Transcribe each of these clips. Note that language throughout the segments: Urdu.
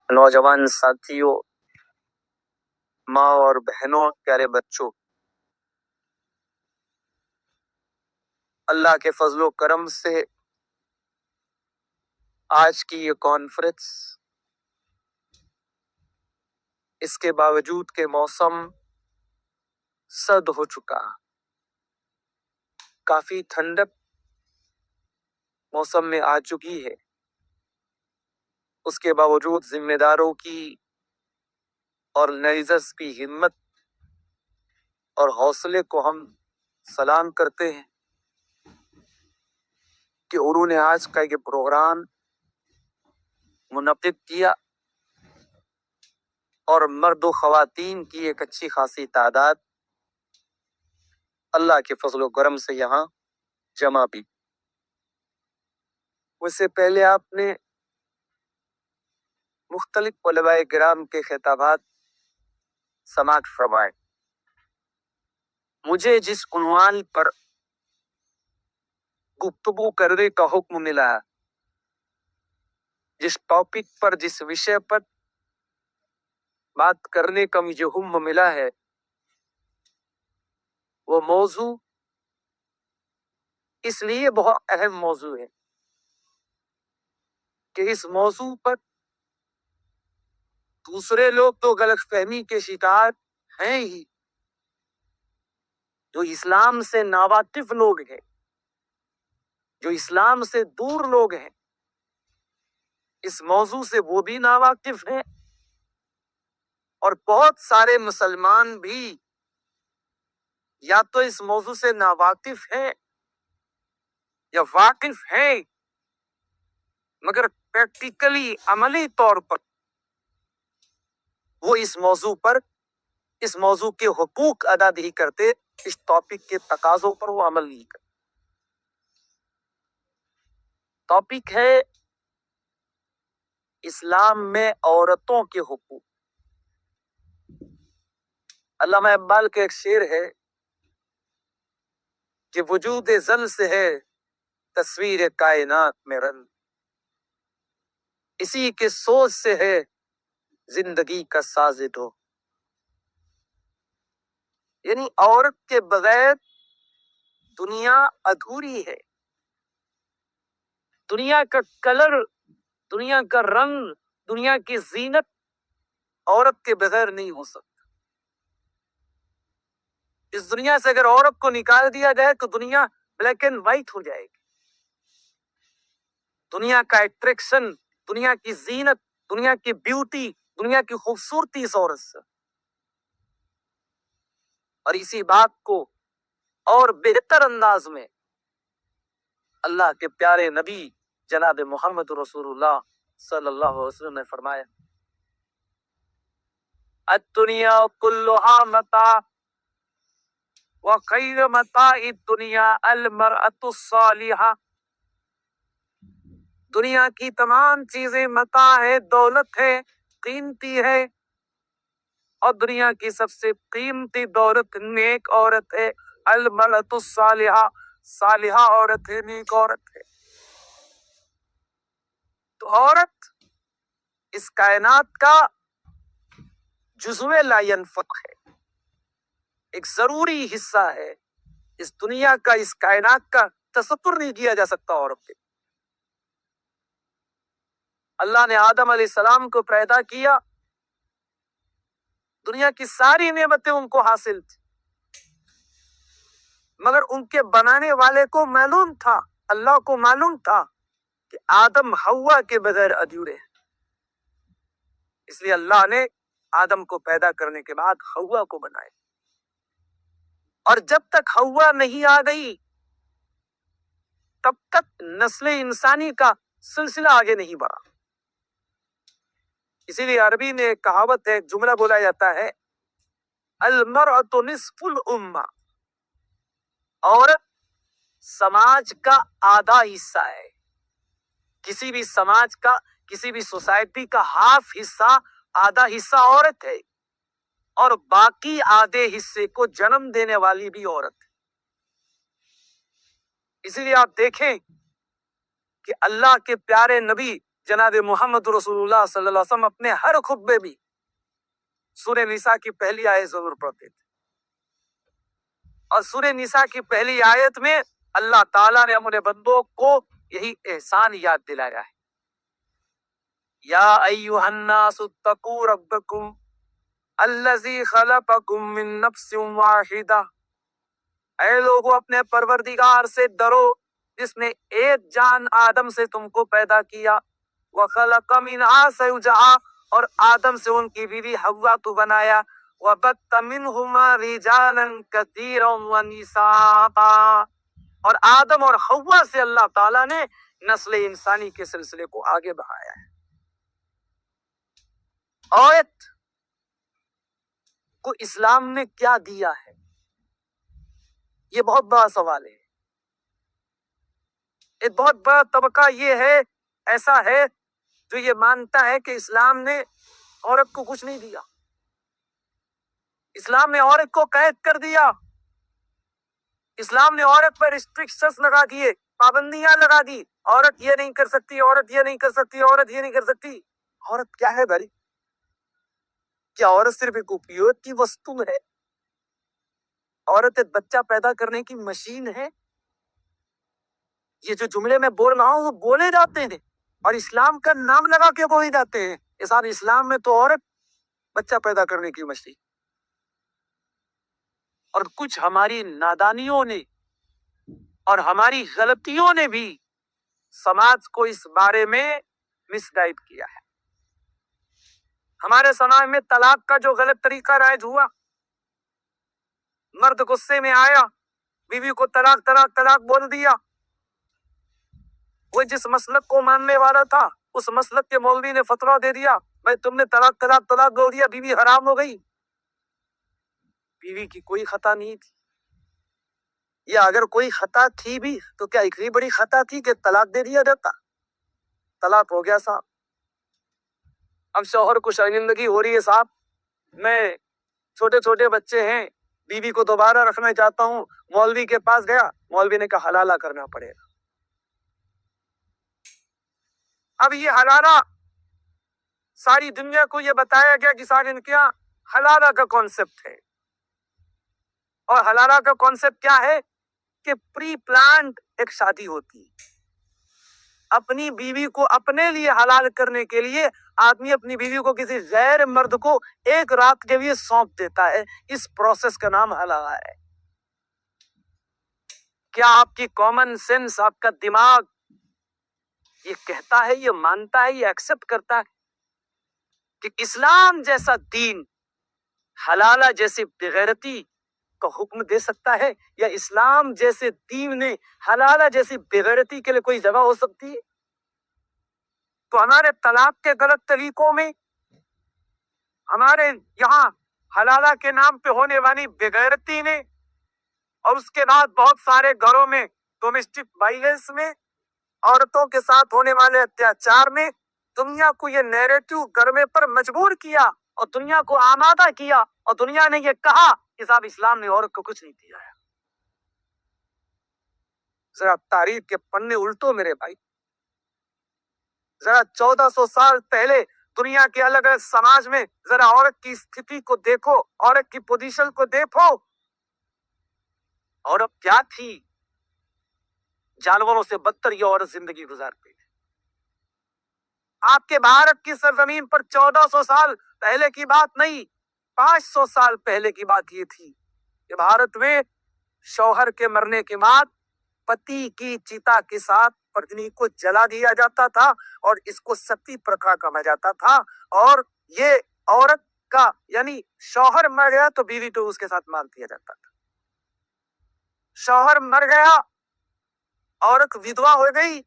نوجوان ساتھیوں، ماں اور بہنوں، پیارے بچوں، اللہ کے فضل و کرم سے آج کی یہ کانفرنس، اس کے باوجود کہ موسم سرد ہو چکا، کافی ٹھنڈک موسم میں آ چکی ہے، اس کے باوجود ذمہ داروں کی اور نعزت کی ہمت اور حوصلے کو ہم سلام کرتے ہیں کہ انہوں نے آج کا یہ پروگرام منعقد کیا اور مرد و خواتین کی ایک اچھی خاصی تعداد اللہ کے فضل و کرم سے یہاں جمع بھی۔ اس سے پہلے آپ نے مختلف علماء کرام کے خطابات سماعت فرمائے۔ مجھے جس عنوان پر گفتگو کرنے کا حکم ملا، جس ٹاپک پر، جس وشے پر بات کرنے کا مجھے حکم ملا ہے، وہ موضوع اس لیے بہت اہم موضوع ہے کہ اس موضوع پر دوسرے لوگ تو غلط فہمی کے شکار ہیں ہی، جو اسلام سے ناواقف لوگ ہیں، جو اسلام سے دور لوگ ہیں، اس موضوع سے وہ بھی ناواقف ہیں، اور بہت سارے مسلمان بھی یا تو اس موضوع سے ناواقف ہیں یا واقف ہیں، مگر پریکٹیکلی، عملی طور پر وہ اس موضوع کے حقوق ادا نہیں کرتے، اس ٹاپک کے تقاضوں پر وہ عمل نہیں کرتے۔ ٹاپک ہے اسلام میں عورتوں کے حقوق۔ علامہ اقبال کا ایک شعر ہے کہ وجود زن سے ہے تصویر کائنات میں رنگ، اسی کے سوچ سے ہے زندگی کا ساز دو۔ یعنی عورت کے بغیر دنیا ادھوری ہے، دنیا کا کلر، دنیا کا رنگ، دنیا کی زینت عورت کے بغیر نہیں ہو سکتا۔ اس دنیا سے اگر عورت کو نکال دیا جائے تو دنیا بلیک اینڈ وائٹ ہو جائے گی۔ دنیا کا اٹریکشن، دنیا کی زینت، دنیا کی بیوٹی، دنیا کی خوبصورتی اس عورت سے۔ اور اسی بات کو اور بہتر انداز میں اللہ کے پیارے نبی جناب محمد رسول اللہ صلی اللہ علیہ وسلم نے فرمایا، الدنیا کلها متاع وخیر متاع الدنیا المرأة الصالحہ۔ دنیا کی تمام چیزیں متاع ہے، دولت ہے، قیمتی ہے، اور دنیا کی سب سے قیمتی دولت نیک عورت ہے، المرأة الصالحہ، صالحہ عورت ہے، نیک عورت ہے۔ تو عورت اس کائنات کا جزو لا ينفق ہے، ایک ضروری حصہ ہے۔ اس دنیا کا، اس کائنات کا تصور نہیں کیا جا سکتا عورت پہ۔ اللہ نے آدم علیہ السلام کو پیدا کیا، دنیا کی ساری نعمتیں ان کو حاصل تھی، مگر ان کے بنانے والے کو معلوم تھا، اللہ کو معلوم تھا کہ آدم حوا کے بغیر ادھورے ہیں۔ اس لیے اللہ نے آدم کو پیدا کرنے کے بعد حوا کو بنایا، اور جب تک حوا نہیں آ گئی تب تک نسل انسانی کا سلسلہ آگے نہیں بڑھا۔ اسی لیے عربی میں ایک کہاوت ہے، ایک جملہ بولا جاتا ہے، المرأة نصف الامہ، عورت سماج کا آدھا حصہ ہے۔ کسی بھی سماج کا، کسی بھی سوسائٹی کا ہاف حصہ، آدھا حصہ عورت ہے، اور باقی آدھے حصے کو جنم دینے والی بھی عورت ہے۔ اسی لیے آپ دیکھیں کہ اللہ کے پیارے نبی جناب محمد رسول اللہ صلی اللہ علیہ وسلم اپنے ہر خطبے میں سورہ نساء کی پہلی آیت ضرور پڑھتے تھے، اور سورہ نساء کی پہلی آیت میں اللہ تعالیٰ نے اپنے بندوں کو یہی احسان یاد دلایا ہے، یا ایھا الناس اتقوا ربکم الذی خلقکم من نفس واحدہ، اے لوگو اپنے پروردگار سے ڈرو جس نے ایک جان آدم سے تم کو پیدا کیا، وخلق منہا زوجہا، اور آدم سے ان کی بیوی حوا تو بنایا، وبث منہما رجالا کثیرا ونساء، اور آدم اور حوا سے اللہ تعالیٰ نے نسل انسانی کے سلسلے کو آگے بڑھایا ہے۔ عورت کو اسلام نے کیا دیا ہے، یہ بہت بڑا سوال ہے۔ ایک بہت بڑا طبقہ یہ ہے، ایسا ہے جو یہ مانتا ہے کہ اسلام نے عورت کو کچھ نہیں دیا، اسلام نے عورت کو قید کر دیا، اسلام نے عورت پر ریسٹرکشنز لگا دیے، پابندیاں لگا دی، عورت یہ نہیں کر سکتی، عورت یہ نہیں کر سکتی، عورت یہ نہیں کر سکتی۔ عورت کیا ہے بھائی؟ کیا عورت صرف ایک اپیوگ کی وستو ہے؟ عورت ایک بچہ پیدا کرنے کی مشین ہے؟ یہ جو جملے میں بول رہا ہوں وہ بولے جاتے ہیں اور اسلام کا نام لگا کے بولے جاتے ہیں، اس اسلام میں تو عورت بچہ پیدا کرنے کی مشین۔ اور کچھ ہماری نادانیوں نے اور ہماری غلطیوں نے بھی سماج کو اس بارے میں مس گائیڈ کیا ہے۔ ہمارے سماج میں طلاق کا جو غلط طریقہ رائج ہوا، مرد غصے میں آیا، بیوی کو طلاق طلاق طلاق بول دیا، وہ جس مسلک کو ماننے والا تھا اس مسلک کے مولوی نے فتویٰ دے دیا، بھائی تم نے طلاق طلاق طلاق بول دیا، بیوی حرام ہو گئی۔ بیوی کی کوئی خطا نہیں تھی، یا اگر کوئی خطا تھی بھی تو کیا اتنی بڑی خطا تھی کہ طلاق دے دیا جاتا؟ طلاق ہو گیا صاحب، اب شوہر کو شرمندگی ہو رہی ہے صاحب، میں چھوٹے چھوٹے بچے ہیں، بیوی کو دوبارہ رکھنا چاہتا ہوں، مولوی کے پاس گیا، مولوی نے کہا حلالہ کرنا پڑے گا۔ اب یہ حلالہ ساری دنیا کو یہ بتایا گیا کہ سارے ان کیا حلالہ کا کانسیپٹ ہے، اور حلالہ کا کانسیپٹ کیا ہے کہ پری پلانڈ ایک شادی ہوتی ہے، اپنی بیوی کو اپنے لیے حلال کرنے کے لیے آدمی اپنی بیوی کو کسی غیر مرد کو ایک رات کے لیے سونپ دیتا ہے، اس پروسیس کا نام حلالہ ہے۔ کیا آپ کی کامن سینس، آپ کا دماغ یہ کہتا ہے، یہ مانتا ہے، یہ ایکسپٹ کرتا ہے کہ اسلام جیسا دین حلالہ جیسی بغیرتی کا حکم دے سکتا ہے، یا اسلام جیسے دین نے حلالہ جیسی بغیرتی کے لیے کوئی جگہ ہو سکتی ہے؟ تو ہمارے طلاق کے غلط طریقوں میں، ہمارے یہاں حلالہ کے نام پہ ہونے والی بغیرتی نے، اور اس کے بعد بہت سارے گھروں میں ڈومیسٹک وائلنس میں، عورتوں کے ساتھ ہونے والے اتیاچار میں، دنیا کو یہ نیریٹو گرمے پر مجبور کیا اور دنیا کو آمادہ کیا، اور دنیا نے یہ کہا کہ صاحب اسلام نے عورت کو کچھ نہیں دیا ہے۔ ذرا تاریخ کے پنے الٹو میرے بھائی، ذرا 1400 سال پہلے دنیا کے الگ الگ سماج میں ذرا عورت کی استھتی کو دیکھو، عورت کی پوزیشن کو دیکھو۔ عورت کیا تھی؟ جانوروں سے بدتر یہ عورت زندگی گزارتی تھی۔ آپ کے بھارت کی سرزمین پر 1400 سال پہلے کی بات نہیں، 500 سال پہلے کی بات یہ تھی کہ بھارت میں شوہر کے مرنے کے بعد پتی کی چتا کے ساتھ پتنی کو جلا دیا جاتا تھا، اور اس کو ستی پرتھا کہا جاتا تھا، اور یہ عورت کا یعنی شوہر مر گیا تو بیوی تو اس کے ساتھ مار دیا جاتا تھا، شوہر مر گیا، عورت ودوا ہو گئی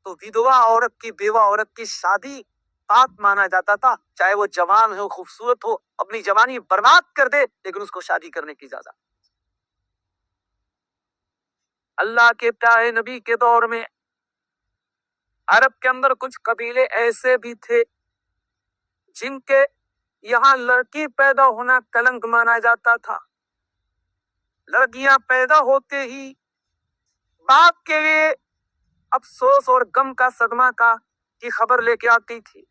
تو ودوا عورت کی، بیوہ عورت کی شادی پاک مانا جاتا تھا، چاہے وہ جوان ہو، خوبصورت ہو، اپنی جوانی برباد کر دے لیکن اس کو شادی کرنے کی اجازت۔ اللہ کے پیارے نبی کے دور میں عرب کے اندر کچھ قبیلے ایسے بھی تھے جن کے یہاں لڑکی پیدا ہونا کلنک مانا جاتا تھا، لڑکیاں پیدا ہوتے ہی باپ کے لیے افسوس اور غم کا صدمہ کا کی خبر لے کے آتی تھی.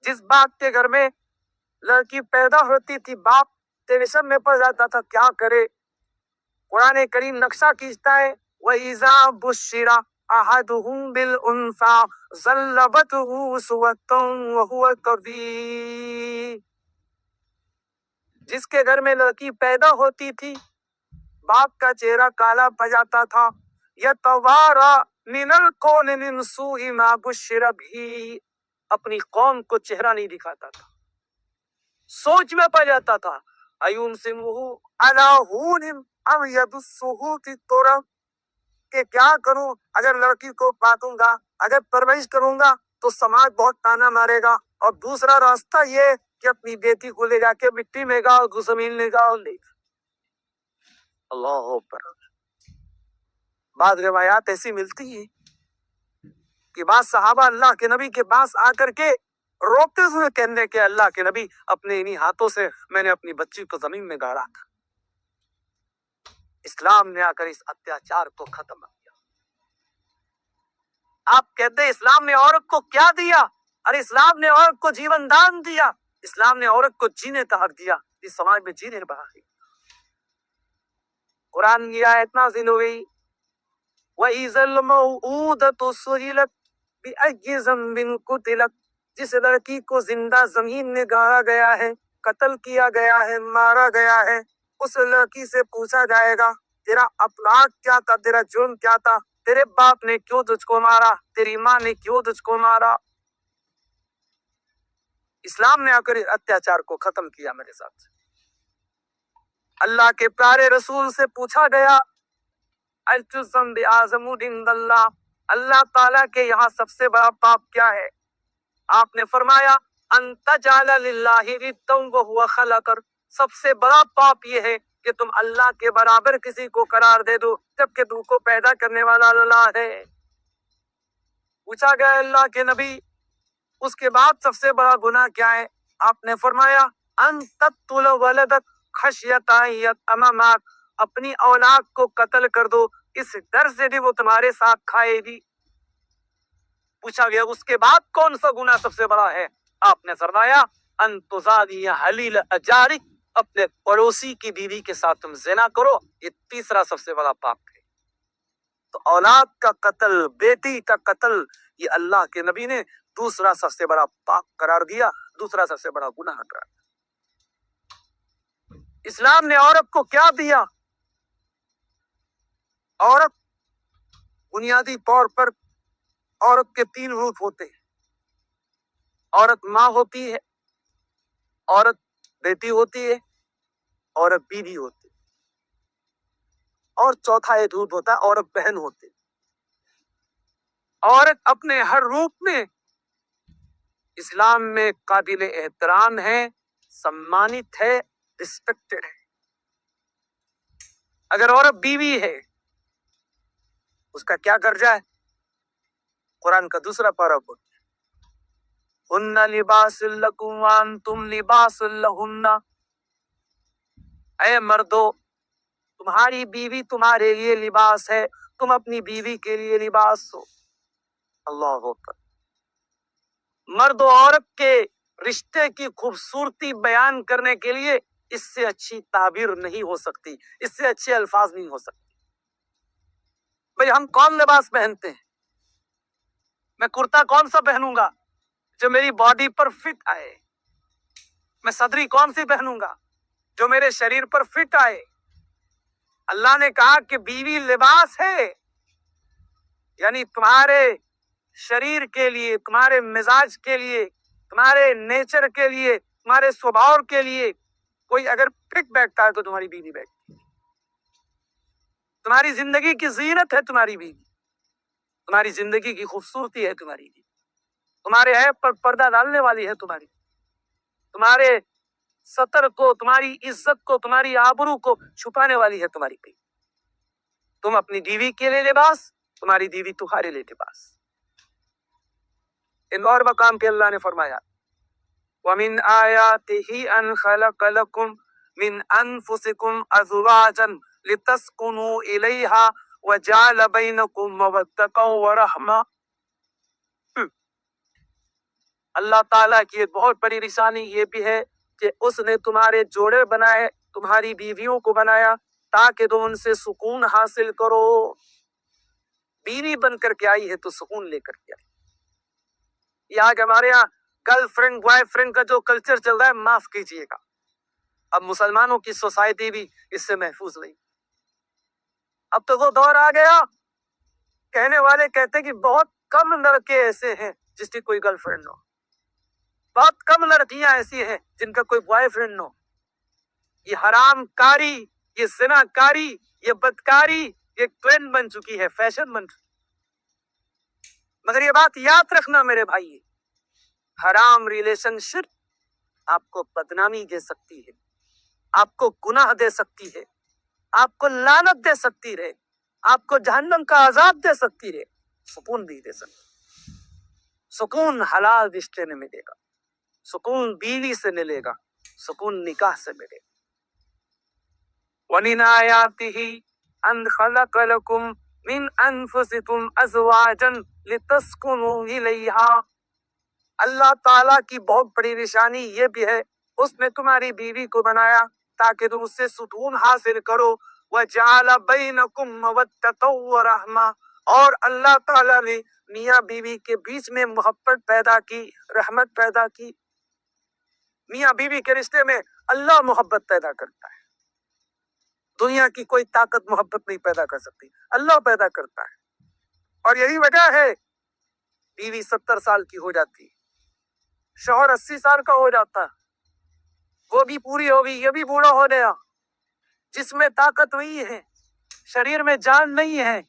جس باپ کے گھر میں لڑکی پیدا ہوتی تھی باپ ٹینشن میں پڑ جاتا تھا کیا کرے. قرآن کریم نقشہ کھینچتا ہے وَإِذَا بُشِّرَ أَحَدُهُم بِالْأُنثىٰ ظَلَّ سُوَةً وَهُوَ كَظِيمٌ. جس کے گھر میں لڑکی پیدا ہوتی تھی باپ کا چہرہ کالا پڑ جاتا تھا. يَتَوَارَىٰ مِنَ الْقَوْمِ مِن سُوءِ مَا بُشِّرَ بِهِ. اپنی قوم کو چہرہ نہیں دکھاتا تھا, سوچ میں پڑ جاتا تھا أَيُمْسِكُهُ عَلَىٰ هُونٍ أَمْ يَدُسُّهُ فِي التُّرَابِ. کہ کیا کروں, اگر لڑکی کو پالوں گا, اگر پرورش کروں گا تو سماج بہت تانا مارے گا, اور دوسرا راستہ یہ کہ اپنی بیٹی کو لے جا کے مٹی میں گاؤ, زمین میں گاؤ. اللہ اکبر. بعض روایات ایسی ملتی ہیں کہ بعض صحابہ اللہ کے نبی کے پاس آ کر کے روتے ہوئے کہنے کہ اللہ کے نبی اپنے انہی ہاتھوں سے میں نے اپنی بچی کو زمین میں گاڑا تھا. اسلام نے آ کر اس اتیاچار کو ختم کیا. آپ کہتے ہیں اسلام نے عورت کو کیا دیا؟ ارے اسلام نے عورت کو جیون دان دیا, اسلام نے عورت کو جینے کا حق دیا, اس سماج میں جینے کا حق. قرآن کی آیت نازل ہوئی وَإِذَا الْمَوْءُودَةُ سُئِلَتْ بِأَيِّ ذَنبٍ قُتِلَتْ. جس لڑکی کو زندہ زمین میں گاڑا گیا ہے, قتل کیا گیا ہے, مارا گیا ہے, اس لڑکی سے پوچھا جائے گا تیرا اپراਧ کیا تھا, تیرا جرم کیا تھا, تیرے باپ نے کیوں تجھ کو مارا, تیری ماں نے کیوں تجھ کو مارا. اسلام نے آ کر اتیاچار کو ختم کیا. میرے ساتھ اللہ کے پیارے رسول سے پوچھا گیا أَيُّ الذَّنبِ أَعْظَمُ عِندَ اللَّهِ. اللہ تعالیٰ کے یہاں سب سے بڑا پاپ کیا ہے؟ آپ نے فرمایا أَن تَجْعَلَ لِلَّهِ نِدًّا وَهُوَ خَلَقَكَ. سب سے بڑا پاپ یہ ہے کہ تم اللہ کے برابر کسی کو قرار دے دو جبکہ تم کو پیدا کرنے والا اللہ ہے. پوچھا گیا اللہ کے نبی اس کے بعد سب سے بڑا گناہ کیا ہے؟ آپ نے فرمایا أَن تَقْتُلَ وَلَدَكَ خَشْيَةَ أَن يَطْعَمَ مَعَكَ. اپنی اولاد کو قتل کر دو اس ڈر سے بھی وہ تمہارے ساتھ کھائے گی. پوچھا گیا اس کے بعد کون سا گناہ سب سے بڑا ہے؟ آپ نے فرمایا ان تزانی حلیل اجاری. اپنے پڑوسی کی بیوی کے ساتھ تم زنا کرو, یہ تیسرا سب سے بڑا پاپ ہے. تو اولاد کا قتل, بیٹی کا قتل, یہ اللہ کے نبی نے دوسرا سب سے بڑا پاپ قرار دیا, دوسرا سب سے بڑا گناہ قرار دیا. اسلام نے عورت کو کیا دیا؟ عورت بنیادی طور پر عورت کے 3 روپ ہوتے ہیں. عورت ماں ہوتی ہے, عورت بیٹی ہوتی ہے, عورت بیوی ہوتی ہے, اور چوتھا ایک روپ ہوتا ہے عورت بہن ہوتی ہے. عورت اپنے ہر روپ میں اسلام میں قابل احترام ہے, سمانت ہے, رسپیکٹڈ ہے. اگر عورت بیوی ہے اس کا کیا درجہ ہے؟ قرآن کا دوسرا پارہ بولتا ہے ہن لباس لکم وانتم لباس لہن. اے مردو تمہاری بیوی تمہارے لیے لباس ہے, تم اپنی بیوی کے لیے لباس ہو. اللہ اکبر. مرد و عورت کے رشتے کی خوبصورتی بیان کرنے کے لیے اس سے اچھی تعبیر نہیں ہو سکتی, اس سے اچھے الفاظ نہیں ہو سکتے. بھئی ہم کون لباس پہنتے ہیں؟ میں کرتا کون سا پہنوں گا جو میری باڈی پر فٹ آئے؟ میں صدری کون سی پہنوں گا جو میرے شریر پر فٹ آئے؟ اللہ نے کہا کہ بیوی لباس ہے, یعنی تمہارے شریر کے لیے, تمہارے مزاج کے لیے, تمہارے نیچر کے لیے, تمہارے سوبھاؤ کے لیے. کوئی اگر فٹ بیٹھتا ہے تو تمہاری بیوی بیٹھتی ہے. تمہاری زندگی کی زینت ہے تمہاری بیوی, تمہاری زندگی کی خوبصورتی ہے تمہاری بیوی, تمہارے عیب پر پردہ ڈالنے والی ہے تمہاری, تمہارے ستر کو, تمہاری عزت کو, تمہاری آبرو کو چھپانے والی ہے تمہاری بیوی. تم اپنی بیوی کے لیے لباس, تمہاری بیوی تمہارے لیے لباس. ایک اور مقام پہ اللہ نے فرمایا وَمِنْ آيَاتِهِ أَنْ خَلَقَ لَكُمْ مِنْ أَنفُسِكُمْ أَزْوَاجًا لِتَسْكُنُوا إِلَيْهَا وَجَعَلَ بَيْنَكُمْ مَوَدَّةً وَرَحْمَةً. اللہ تعالیٰ کی ایک بہت بڑی نشانی یہ بھی ہے کہ اس نے تمہارے جوڑے بنائے، تمہاری بیویوں کو بنایا تاکہ تم ان سے سکون حاصل کرو۔ بیوی بن کر کے آئی ہے تو سکون لے کر کے آئی۔ یہ آج ہمارے یہاں گرل فرینڈ بوائے فرینڈ کا جو کلچر چل رہا ہے، معاف کیجیے گا، اب مسلمانوں کی سوسائٹی بھی اس سے محفوظ نہیں۔ اب تو وہ دور آ گیا، کہنے والے کہتے کہ بہت کم لڑکے ایسے ہیں جس کی کوئی گرل فرینڈ ہو، بہت کم لڑکیاں ایسی ہیں جن کا کوئی بوائے فرینڈ ہو۔ یہ حرام کاری، یہ زنا کاری، یہ بدکاری، یہ ٹرینڈ بن چکی ہے، فیشن بن چکی۔ مگر یہ بات یاد رکھنا میرے بھائی، حرام ریلیشن شپ آپ کو بدنامی دے سکتی ہے، آپ کو گناہ دے سکتی ہے، آپ کو لعنت دے سکتی ہے، آپ کو جہنم کا عذاب دے سکتی ہے، سکون بھی دے سکتی۔ سکون حلال رشتے میں ملے گا، سکون بیوی سے ملے گا، سکون نکاح سے ملے گا۔ وَمِنْ آيَاتِهِ أَنْ خَلَقَ لَكُمْ مِنْ أَنفُسِكُمْ أَزْوَاجًا لِتَسْكُنُوا إِلَيْهَا۔ اللہ تعالیٰ کی بہت بڑی نشانی یہ بھی ہے، اس نے تمہاری بیوی کو بنایا تاکہ تم اس سے سکون حاصل کرو۔ وَجَعَلَ بَيْنَكُمْ مَوَدَّةً وَرَحْمَةً، اور اللہ تعالیٰ نے میاں بیوی کے بیچ میں محبت پیدا کی، رحمت پیدا کی۔ میاں بیوی کے رشتے میں اللہ محبت پیدا کرتا ہے، دنیا کی کوئی طاقت محبت نہیں پیدا کر سکتی، اللہ پیدا کرتا ہے۔ اور یہی وجہ ہے بیوی 70 سال کی ہو جاتی، شوہر 80 سال کا ہو جاتا، وہ بھی پوری ہوگی، یہ بھی بوڑھا ہو گیا، جس میں طاقت نہیں ہے، شریر میں جان نہیں ہے،